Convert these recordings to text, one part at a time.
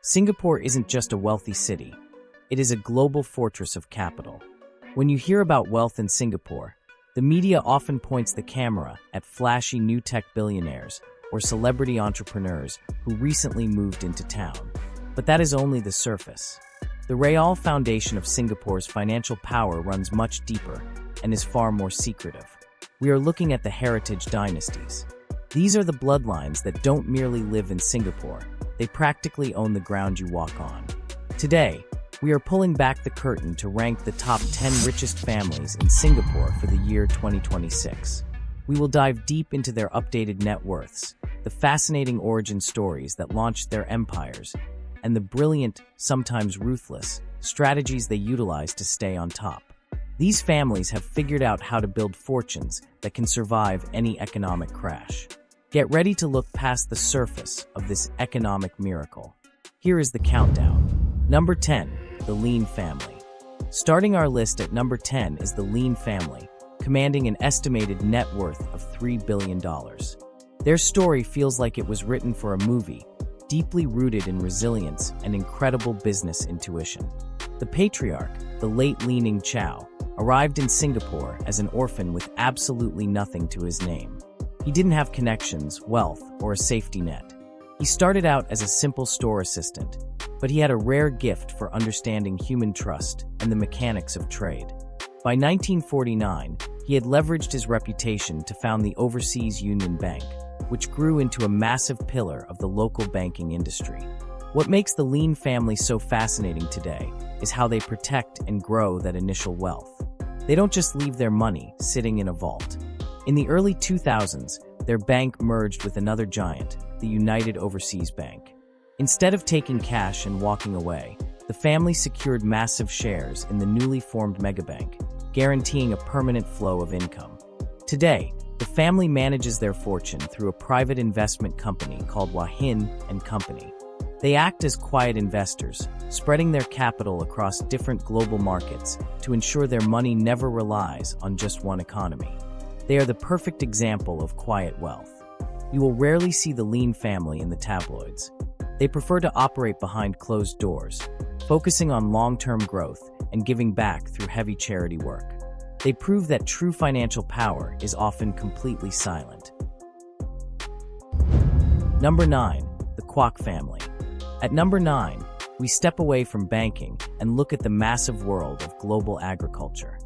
Singapore isn't just a wealthy city. It is a global fortress of capital. When you hear about wealth in Singapore, the media often points the camera at flashy new tech billionaires or celebrity entrepreneurs who recently moved into town. But that is only the surface. The real foundation of Singapore's financial power runs much deeper and is far more secretive. We are looking at the heritage dynasties. These are the bloodlines that don't merely live in Singapore. They practically own the ground you walk on. Today, we are pulling back the curtain to rank the top 10 richest families in Singapore for the year 2026. We will dive deep into their updated net worths, the fascinating origin stories that launched their empires, and the brilliant, sometimes ruthless, strategies they utilize to stay on top. These families have figured out how to build fortunes that can survive any economic crash. Get ready to look past the surface of this economic miracle. Here is the countdown. Number 10, the Lean family. Starting our list at number 10 is the Lean family, commanding an estimated net worth of $3 billion. Their story feels like it was written for a movie, deeply rooted in resilience and incredible business intuition. The patriarch, the late Lee Ning Chow, arrived in Singapore as an orphan with absolutely nothing to his name. He didn't have connections, wealth, or a safety net. He started out as a simple store assistant, but he had a rare gift for understanding human trust and the mechanics of trade. By 1949, he had leveraged his reputation to found the Overseas Union Bank, which grew into a massive pillar of the local banking industry. What makes the Lean family so fascinating today is how they protect and grow that initial wealth. They don't just leave their money sitting in a vault. In the early 2000s, their bank merged with another giant, the United Overseas Bank. Instead of taking cash and walking away, the family secured massive shares in the newly formed megabank, guaranteeing a permanent flow of income. Today, the family manages their fortune through a private investment company called Wah Hin & Company. They act as quiet investors, spreading their capital across different global markets to ensure their money never relies on just one economy. They are the perfect example of quiet wealth. You will rarely see the Lean family in the tabloids. They prefer to operate behind closed doors, focusing on long-term growth and giving back through heavy charity work. They prove that true financial power is often completely silent. Number 9, the Kwok family. At number 9, we step away from banking and look at the massive world of global agriculture.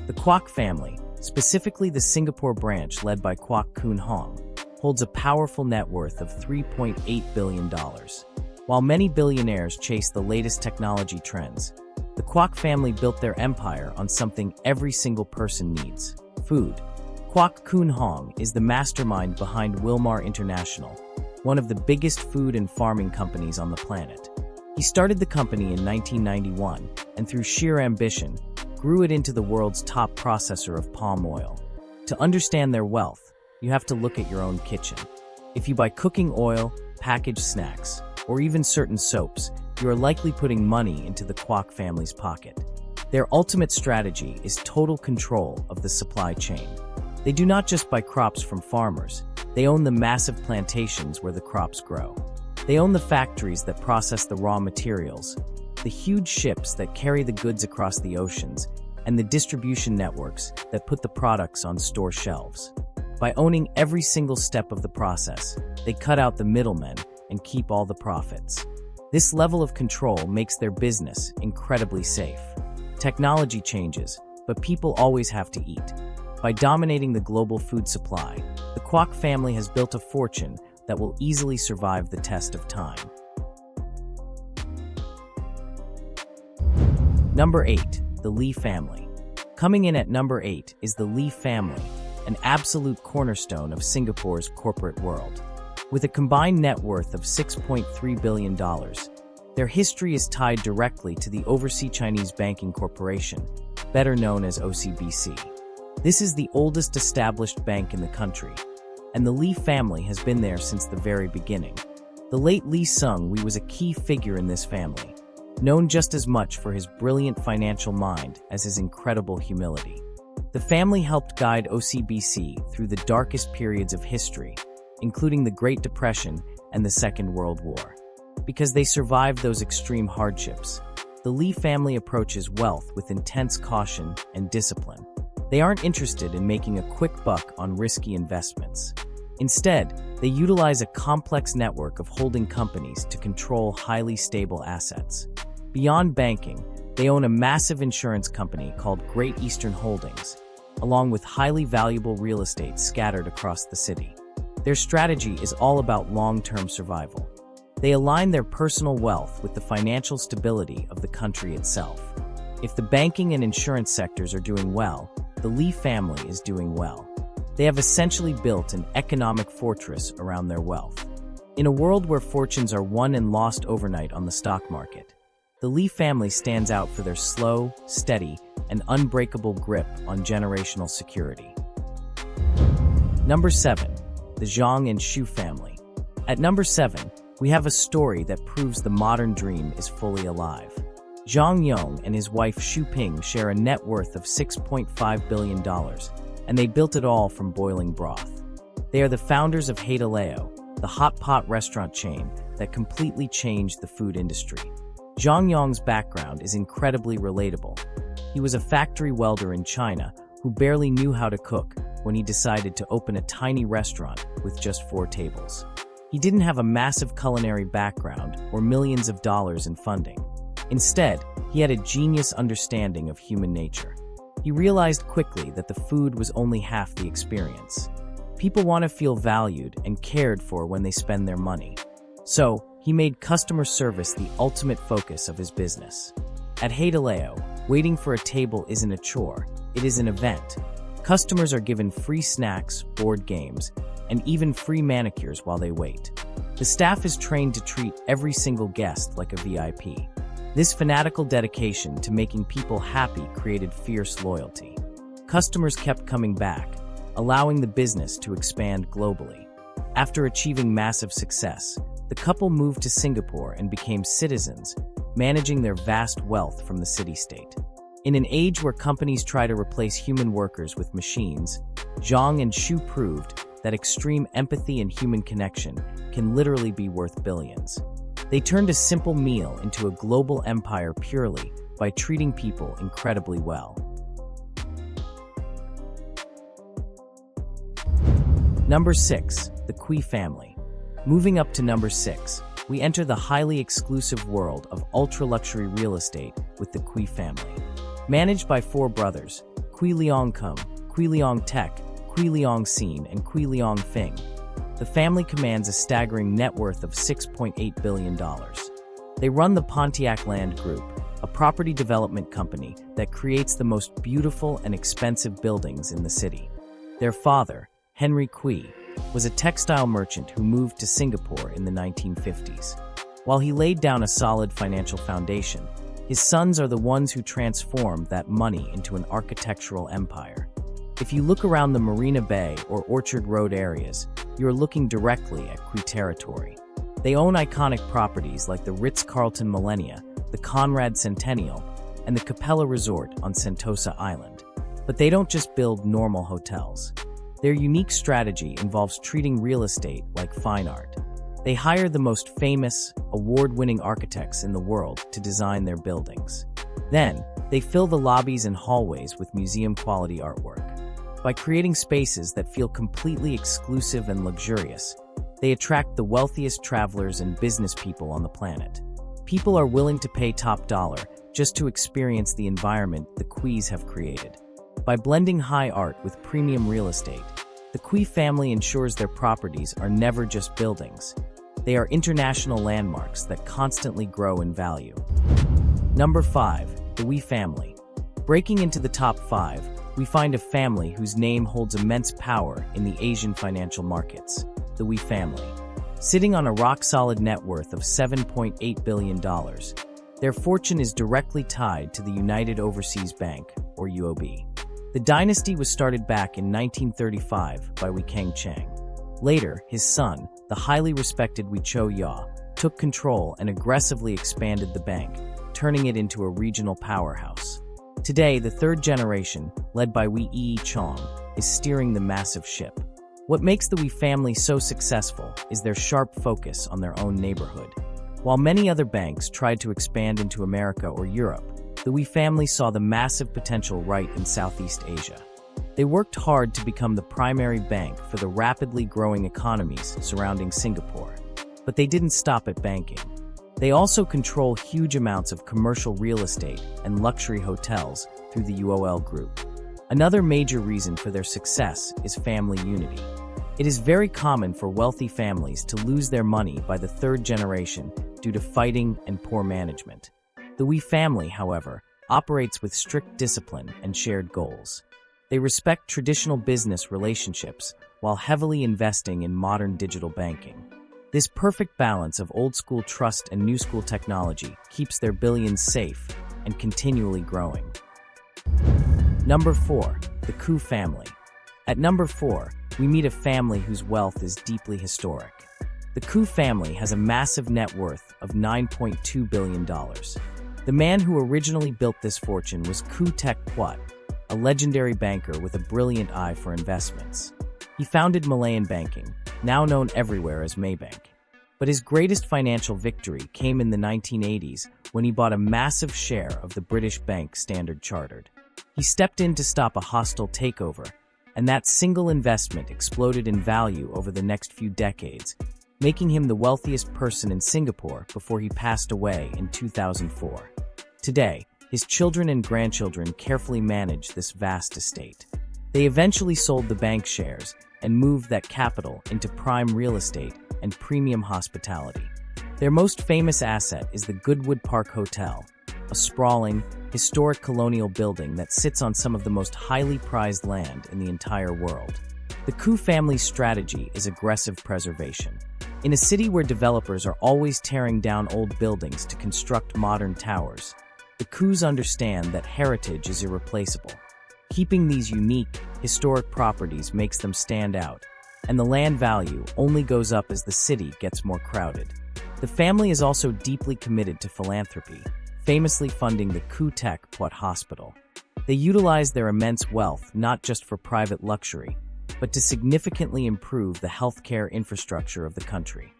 The Kwok family, specifically the Singapore branch led by Kwok Koon Hong, holds a powerful net worth of $3.8 billion. While many billionaires chase the latest technology trends, the Kwok family built their empire on something every single person needs: food. Kwok Koon Hong is the mastermind behind Wilmar International, one of the biggest food and farming companies on the planet. He started the company in 1991 and through sheer ambition, grew it into the world's top processor of palm oil. To understand their wealth, you have to look at your own kitchen. If you buy cooking oil, packaged snacks, or even certain soaps, you are likely putting money into the Kwok family's pocket. Their ultimate strategy is total control of the supply chain. They do not just buy crops from farmers, they own the massive plantations where the crops grow. They own the factories that process the raw materials, the huge ships that carry the goods across the oceans, and the distribution networks that put the products on store shelves. By owning every single step of the process, they cut out the middlemen and keep all the profits. This level of control makes their business incredibly safe. Technology changes, but people always have to eat. By dominating the global food supply, the Kwok family has built a fortune that will easily survive the test of time. Number 8, the Lee family. Coming in at number 8 is the Lee family, an absolute cornerstone of Singapore's corporate world. With a combined net worth of $6.3 billion, their history is tied directly to the Overseas Chinese Banking Corporation, better known as OCBC. This is the oldest established bank in the country, and the Lee family has been there since the very beginning. The late Lee Sung-wee was a key figure in this family, known just as much for his brilliant financial mind as his incredible humility. The family helped guide OCBC through the darkest periods of history, including the Great Depression and the Second World War. Because they survived those extreme hardships. The Li family approaches wealth with intense caution and discipline. They aren't interested in making a quick buck on risky investments. Instead, they utilize a complex network of holding companies to control highly stable assets. Beyond banking, they own a massive insurance company called Great Eastern Holdings, along with highly valuable real estate scattered across the city. Their strategy is all about long-term survival. They align their personal wealth with the financial stability of the country itself. If the banking and insurance sectors are doing well, the Li family is doing well. They have essentially built an economic fortress around their wealth. In a world where fortunes are won and lost overnight on the stock market, the Li family stands out for their slow, steady, and unbreakable grip on generational security. Number 7. The Zhang and Xu family. At number 7, we have a story that proves the modern dream is fully alive. Zhang Yong and his wife Xu Ping share a net worth of $6.5 billion, and they built it all from boiling broth. They are the founders of Heideleo, the hot pot restaurant chain that completely changed the food industry. Zhang Yong's background is incredibly relatable. He was a factory welder in China who barely knew how to cook when he decided to open a tiny restaurant with just 4 tables. He didn't have a massive culinary background or millions of dollars in funding. Instead, he had a genius understanding of human nature. He realized quickly that the food was only half the experience. People want to feel valued and cared for when they spend their money. So, he made customer service the ultimate focus of his business. At Heideleo, waiting for a table isn't a chore, it is an event. Customers are given free snacks, board games, and even free manicures while they wait. The staff is trained to treat every single guest like a VIP. This fanatical dedication to making people happy created fierce loyalty. Customers kept coming back, allowing the business to expand globally. After achieving massive success, the couple moved to Singapore and became citizens, managing their vast wealth from the city-state. In an age where companies try to replace human workers with machines, Zhang and Xu proved that extreme empathy and human connection can literally be worth billions. They turned a simple meal into a global empire purely by treating people incredibly well. Number 6. The Cui family. Moving up to number 6, we enter the highly exclusive world of ultra-luxury real estate with the Cui family. Managed by 4 brothers, Cui Leong Kum, Cui Leong Tek, Cui Leong Sin, and Cui Leong Fing, the family commands a staggering net worth of $6.8 billion. They run the Pontiac Land Group, a property development company that creates the most beautiful and expensive buildings in the city. Their father, Henry Cui, was a textile merchant who moved to Singapore in the 1950s. While he laid down a solid financial foundation, his sons are the ones who transformed that money into an architectural empire. If you look around the Marina Bay or Orchard Road areas, you're looking directly at Cui territory. They own iconic properties like the Ritz-Carlton Millenia, the Conrad Centennial, and the Capella Resort on Sentosa Island. But they don't just build normal hotels. Their unique strategy involves treating real estate like fine art. They hire the most famous, award-winning architects in the world to design their buildings. Then, they fill the lobbies and hallways with museum-quality artwork. By creating spaces that feel completely exclusive and luxurious, they attract the wealthiest travelers and business people on the planet. People are willing to pay top dollar just to experience the environment the Cuis have created. By blending high art with premium real estate, the Cui family ensures their properties are never just buildings. They are international landmarks that constantly grow in value. Number 5. The Wei family. Breaking into the top 5, we find a family whose name holds immense power in the Asian financial markets, the Wei family. Sitting on a rock-solid net worth of $7.8 billion, their fortune is directly tied to the United Overseas Bank, or UOB. The dynasty was started back in 1935 by Wei Kangcheng. Later, his son, the highly respected Wei Cho Ya, took control and aggressively expanded the bank, turning it into a regional powerhouse. Today, the third generation, led by Wei Yi Chong, is steering the massive ship. What makes the Wei family so successful is their sharp focus on their own neighborhood. While many other banks tried to expand into America or Europe, the Wee family saw the massive potential right in Southeast Asia. They worked hard to become the primary bank for the rapidly growing economies surrounding Singapore. But they didn't stop at banking. They also control huge amounts of commercial real estate and luxury hotels through the UOL Group. Another major reason for their success is family unity. It is very common for wealthy families to lose their money by the third generation due to fighting and poor management. The Wee family, however, operates with strict discipline and shared goals. They respect traditional business relationships while heavily investing in modern digital banking. This perfect balance of old-school trust and new-school technology keeps their billions safe and continually growing. Number 4. The Koo family. At number 4, we meet a family whose wealth is deeply historic. The Koo family has a massive net worth of $9.2 billion. The man who originally built this fortune was Koo Tek Kwat, a legendary banker with a brilliant eye for investments. He founded Malayan banking, now known everywhere as Maybank. But his greatest financial victory came in the 1980s when he bought a massive share of the British bank Standard Chartered. He stepped in to stop a hostile takeover, and that single investment exploded in value over the next few decades, making him the wealthiest person in Singapore before he passed away in 2004. Today, his children and grandchildren carefully manage this vast estate. They eventually sold the bank shares and moved that capital into prime real estate and premium hospitality. Their most famous asset is the Goodwood Park Hotel, a sprawling, historic colonial building that sits on some of the most highly prized land in the entire world. The Koo family's strategy is aggressive preservation. In a city where developers are always tearing down old buildings to construct modern towers, the Koos understand that heritage is irreplaceable. Keeping these unique, historic properties makes them stand out, and the land value only goes up as the city gets more crowded. The family is also deeply committed to philanthropy, famously funding the Koo Tek Kwat Hospital. They utilize their immense wealth not just for private luxury, but to significantly improve the healthcare infrastructure of the country.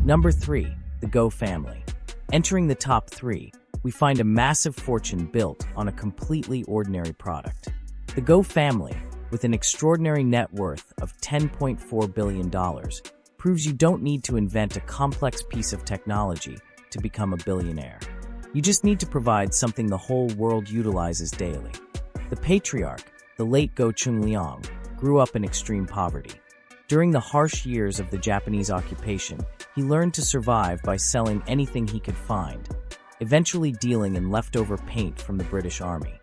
Number 3. The Goh family. Entering the top 3, we find a massive fortune built on a completely ordinary product. The Goh family, with an extraordinary net worth of $10.4 billion, proves you don't need to invent a complex piece of technology to become a billionaire. You just need to provide something the whole world utilizes daily. The patriarch, the late Goh Chung Leong, grew up in extreme poverty. During the harsh years of the Japanese occupation, he learned to survive by selling anything he could find, eventually dealing in leftover paint from the British Army.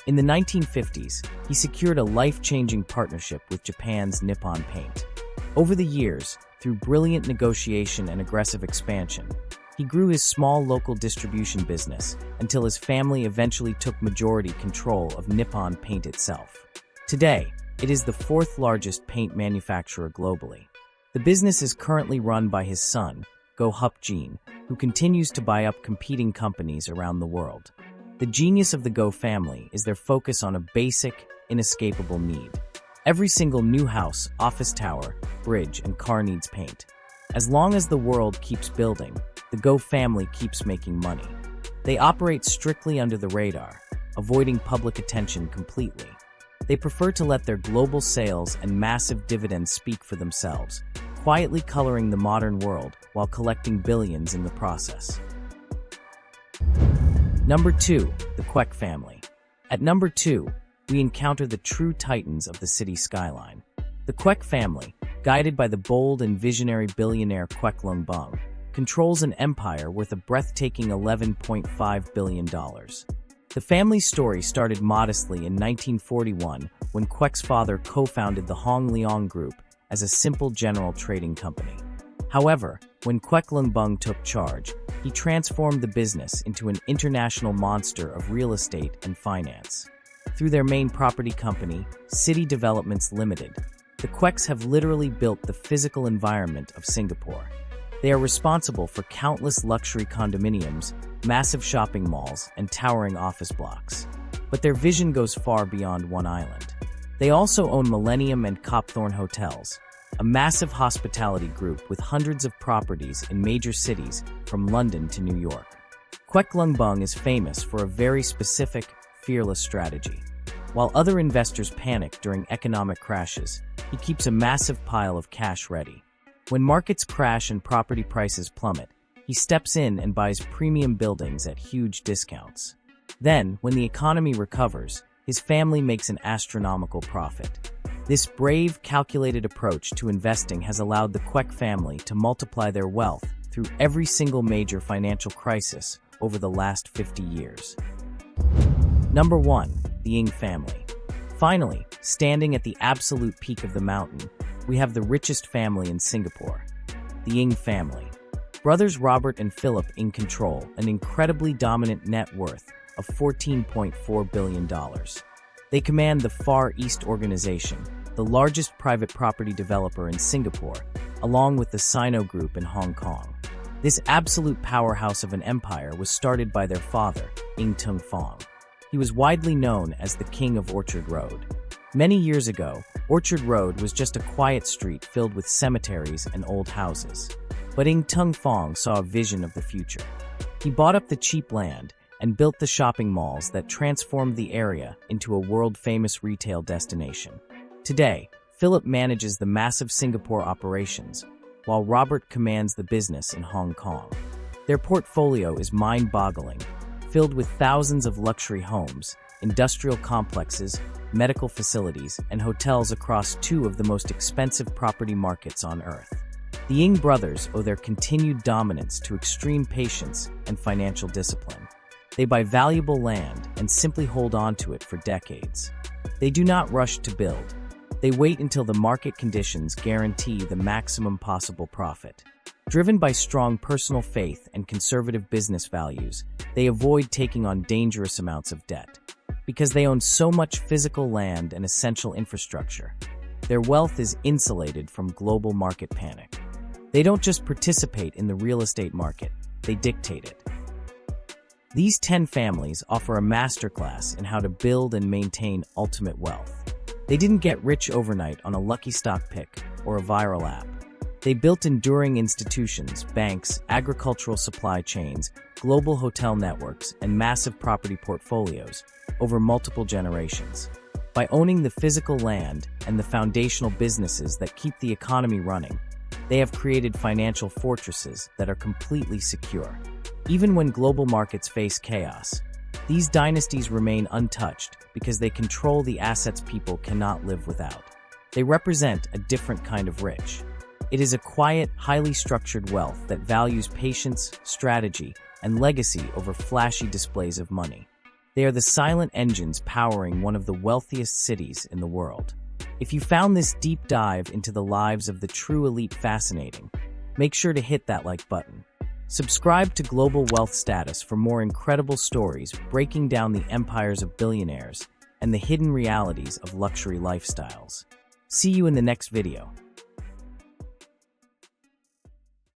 In the 1950s, he secured a life-changing partnership with Japan's Nippon Paint. Over the years, through brilliant negotiation and aggressive expansion, he grew his small local distribution business until his family eventually took majority control of Nippon Paint itself. Today, it is the 4th largest paint manufacturer globally. The business is currently run by his son, Goh Hup Jin, who continues to buy up competing companies around the world. The genius of the Goh family is their focus on a basic, inescapable need. Every single new house, office tower, bridge, and car needs paint. As long as the world keeps building, the Goh family keeps making money. They operate strictly under the radar, avoiding public attention completely. They prefer to let their global sales and massive dividends speak for themselves, quietly coloring the modern world while collecting billions in the process. Number 2. The Kwek family. At number 2, we encounter the true titans of the city skyline. The Kwek family, guided by the bold and visionary billionaire Kwek Lung Bung, controls an empire worth a breathtaking $11.5 billion. The family's story started modestly in 1941 when Kwek's father co-founded the Hong Leong Group as a simple general trading company. However, when Kwek Lung Bung took charge, he transformed the business into an international monster of real estate and finance. Through their main property company, City Developments Limited, the Kweks have literally built the physical environment of Singapore. They are responsible for countless luxury condominiums, massive shopping malls, and towering office blocks. But their vision goes far beyond one island. They also own Millennium and Copthorne hotels, a massive hospitality group with hundreds of properties in major cities from London to New York. Kwek Lung Bung is famous for a very specific, fearless strategy. While other investors panic during economic crashes, he keeps a massive pile of cash ready. When markets crash and property prices plummet, he steps in and buys premium buildings at huge discounts. Then, when the economy recovers, his family makes an astronomical profit. This brave, calculated approach to investing has allowed the Kwek family to multiply their wealth through every single major financial crisis over the last 50 years. Number 1. The Ng family. Finally, standing at the absolute peak of the mountain, we have the richest family in Singapore, the Ng family. Brothers Robert and Philip Ng control an incredibly dominant net worth of $14.4 billion. They command the Far East Organization, the largest private property developer in Singapore, along with the Sino Group in Hong Kong. This absolute powerhouse of an empire was started by their father, Ng Tung Fong. He was widely known as the King of Orchard Road. Many years ago, Orchard Road was just a quiet street filled with cemeteries and old houses. But Ng Tung Fong saw a vision of the future. He bought up the cheap land and built the shopping malls that transformed the area into a world-famous retail destination. Today, Philip manages the massive Singapore operations, while Robert commands the business in Hong Kong. Their portfolio is mind-boggling, filled with thousands of luxury homes, industrial complexes, medical facilities, and hotels across two of the most expensive property markets on Earth. The Ng brothers owe their continued dominance to extreme patience and financial discipline. They buy valuable land and simply hold on to it for decades. They do not rush to build. They wait until the market conditions guarantee the maximum possible profit. Driven by strong personal faith and conservative business values, they avoid taking on dangerous amounts of debt. Because they own so much physical land and essential infrastructure, their wealth is insulated from global market panic. They don't just participate in the real estate market, they dictate it. These 10 families offer a masterclass in how to build and maintain ultimate wealth. They didn't get rich overnight on a lucky stock pick or a viral app. They built enduring institutions, banks, agricultural supply chains, global hotel networks, and massive property portfolios over multiple generations. By owning the physical land and the foundational businesses that keep the economy running, they have created financial fortresses that are completely secure. Even when global markets face chaos, these dynasties remain untouched because they control the assets people cannot live without. They represent a different kind of rich. It is a quiet, highly structured wealth that values patience, strategy, and legacy over flashy displays of money. They are the silent engines powering one of the wealthiest cities in the world. If you found this deep dive into the lives of the true elite fascinating, make sure to hit that like button. Subscribe to Global Wealth Status for more incredible stories breaking down the empires of billionaires and the hidden realities of luxury lifestyles. See you in the next video.